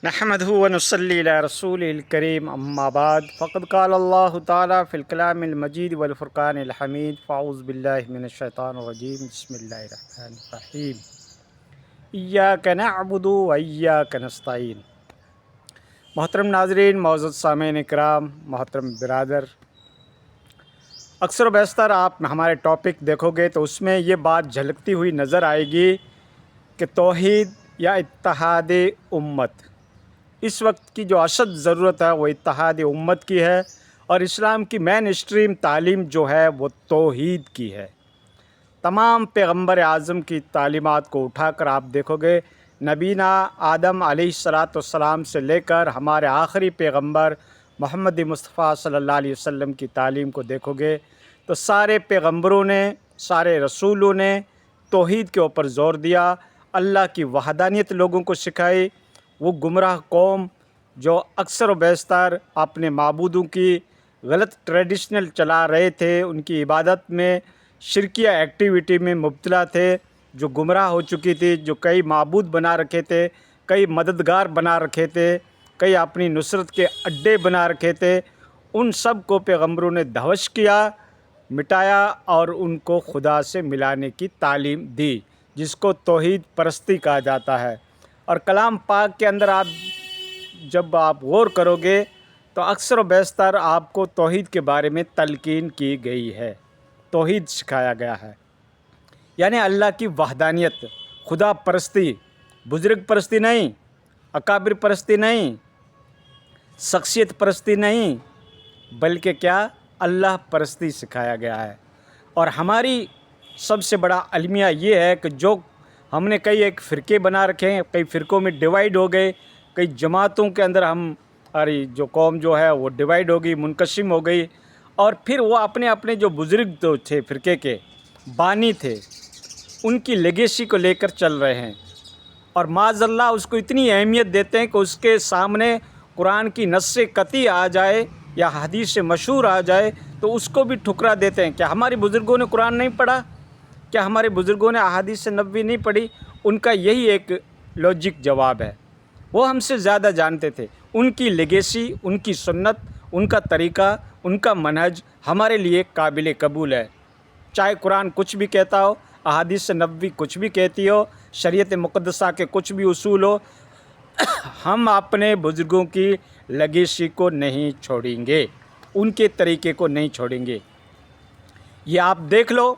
نحمده ونصلي على رسوله الكريم اما بعد فقد قال الله تعالى في الكلام المجيد والفرقان الحميد فاعوذ بالله من الشيطان الرجيم بسم الله الرحمن الرحيم إياك نعبد وإياك نستعين۔ محترم ناظرین، معزز سامعین اکرام، محترم برادر، اکثر و بیشتر آپ ہمارے ٹاپک دیکھو گے تو اس میں یہ بات جھلکتی ہوئی نظر آئے گی کہ توحید یا اتحاد امت، اس وقت کی جو اشد ضرورت ہے وہ اتحاد امت کی ہے، اور اسلام کی مین اسٹریم تعلیم جو ہے وہ توحید کی ہے۔ تمام پیغمبر اعظم کی تعلیمات کو اٹھا کر آپ دیکھو گے، نبینا آدم علیہ السلام سے لے کر ہمارے آخری پیغمبر محمد مصطفیٰ صلی اللہ علیہ وسلم کی تعلیم کو دیکھو گے تو سارے پیغمبروں نے، سارے رسولوں نے توحید کے اوپر زور دیا، اللہ کی وحدانیت لوگوں کو سکھائی۔ وہ گمراہ قوم جو اکثر و بیشتر اپنے معبودوں کی غلط ٹریڈیشنل چلا رہے تھے، ان کی عبادت میں شرکیہ ایکٹیویٹی میں مبتلا تھے، جو گمراہ ہو چکی تھی، جو کئی معبود بنا رکھے تھے، کئی مددگار بنا رکھے تھے، کئی اپنی نصرت کے اڈے بنا رکھے تھے، ان سب کو پیغمبروں نے دھوش کیا، مٹایا اور ان کو خدا سے ملانے کی تعلیم دی، جس کو توحید پرستی کہا جاتا ہے۔ اور کلام پاک کے اندر جب آپ غور کرو گے تو اکثر و بیشتر آپ کو توحید کے بارے میں تلقین کی گئی ہے، توحید سکھایا گیا ہے، یعنی اللہ کی وحدانیت، خدا پرستی، بزرگ پرستی نہیں، اکابر پرستی نہیں، شخصیت پرستی نہیں، بلکہ کیا، اللہ پرستی سکھایا گیا ہے۔ اور ہماری سب سے بڑا المیہ یہ ہے کہ جو ہم نے کئی ایک فرقے بنا رکھے ہیں، کئی فرقوں میں ڈیوائیڈ ہو گئے، کئی جماعتوں کے اندر ہماری جو قوم جو ہے وہ ڈیوائیڈ ہو گئی، منقسم ہو گئی، اور پھر وہ اپنے جو بزرگ تو تھے، فرقے کے بانی تھے، ان کی لیگیسی کو لے کر چل رہے ہیں، اور معاذ اللہ اس کو اتنی اہمیت دیتے ہیں کہ اس کے سامنے قرآن کی نص قطعی آ جائے یا حدیث مشہور آ جائے تو اس کو بھی ٹھکرا دیتے ہیں۔ کیا ہمارے بزرگوں نے قرآن نہیں پڑھا؟ کیا ہمارے بزرگوں نے احادیث نبوی نہیں پڑھی؟ ان کا یہی ایک لاجک جواب ہے، وہ ہم سے زیادہ جانتے تھے، ان کی لیگیسی، ان کی سنت، ان کا طریقہ، ان کا منہج ہمارے لیے قابل قبول ہے، چاہے قرآن کچھ بھی کہتا ہو، احادیث نبوی کچھ بھی کہتی ہو، شریعت مقدسہ کے کچھ بھی اصول ہو، ہم اپنے بزرگوں کی لیگیسی کو نہیں چھوڑیں گے، ان کے طریقے کو نہیں چھوڑیں گے۔ یہ آپ دیکھ لو،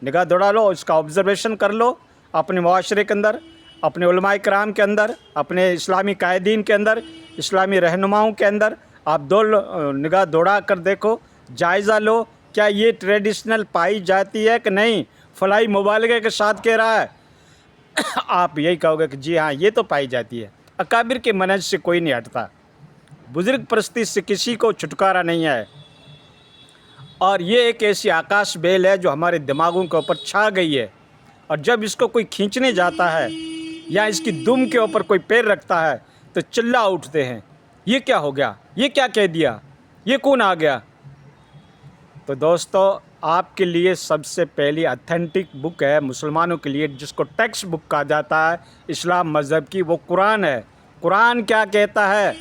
نگاہ دوڑا لو، اس کا آبزرویشن کر لو، اپنے معاشرے کے اندر، اپنے علماء کرام کے اندر، اپنے اسلامی قائدین کے اندر، اسلامی رہنماؤں کے اندر آپ نگاہ دوڑا کر دیکھو، جائزہ لو، کیا یہ ٹریڈیشنل پائی جاتی ہے کہ نہیں؟ فلاحی مبالغے کے ساتھ کہہ رہا ہے، آپ یہی کہو گے کہ جی ہاں یہ تو پائی جاتی ہے۔ اکابر کے منہج سے کوئی نہیں ہٹتا، بزرگ پرستی سے کسی کو چھٹکارا نہیں ہے، اور یہ ایک ایسی آکاش بیل ہے جو ہمارے دماغوں کے اوپر چھا گئی ہے، اور جب اس کو کوئی کھینچنے جاتا ہے یا اس کی دم کے اوپر کوئی پیر رکھتا ہے تو چلا اٹھتے ہیں، یہ کیا ہو گیا، یہ کیا کہہ دیا، یہ کون آ گیا؟ تو دوستو، آپ کے لیے سب سے پہلی اتھینٹک بک ہے مسلمانوں کے لیے، جس کو ٹیکسٹ بک کہا جاتا ہے اسلام مذہب کی، وہ قرآن ہے۔ قرآن کیا کہتا ہے؟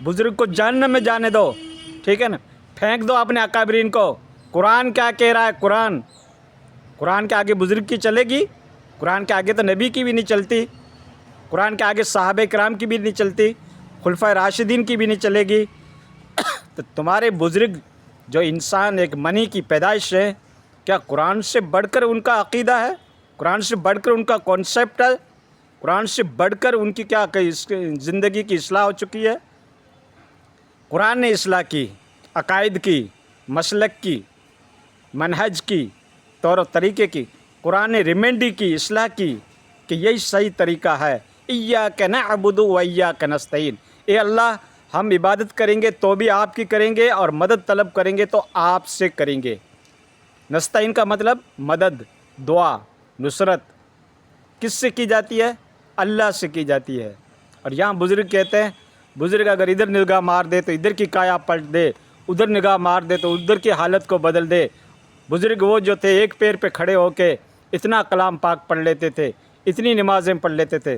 بزرگ کو جہنم میں جانے دو، ٹھیک ہے نا، پھینک دو اپنے اکابرین کو۔ قرآن کیا کہہ رہا ہے؟ قرآن کے آگے بزرگ کی چلے گی؟ قرآن کے آگے تو نبی کی بھی نہیں چلتی، قرآن کے آگے صحابہ کرام کی بھی نہیں چلتی، خلفائے راشدین کی بھی نہیں چلے گی۔ تو تمہارے بزرگ جو انسان ایک منی کی پیدائش ہے، کیا قرآن سے بڑھ کر ان کا عقیدہ ہے؟ قرآن سے بڑھ کر ان کا کانسیپٹ ہے؟ قرآن سے بڑھ کر ان کی کیا زندگی کی اصلاح ہو چکی ہے؟ قرآن نے اصلاح کی، عقائد کی، مسلک کی، منہج کی، طور و طریقے کی، قرآن نے ریمینڈی کی، اصلاح کی کہ یہی صحیح طریقہ ہے۔ ایاک نعبد و ایاک نستعین، اے اللہ ہم عبادت کریں گے تو بھی آپ کی کریں گے، اور مدد طلب کریں گے تو آپ سے کریں گے۔ نستعین کا مطلب مدد، دعا، نصرت کس سے کی جاتی ہے؟ اللہ سے کی جاتی ہے۔ اور یہاں بزرگ کہتے ہیں، بزرگ اگر ادھر نگاہ مار دے تو ادھر کی کایا پلٹ دے، ادھر نگاہ مار دے تو ادھر کی حالت کو بدل دے۔ بزرگ وہ جو تھے ایک پیر پہ کھڑے ہو کے اتنا کلام پاک پڑھ لیتے تھے، اتنی نمازیں پڑھ لیتے تھے،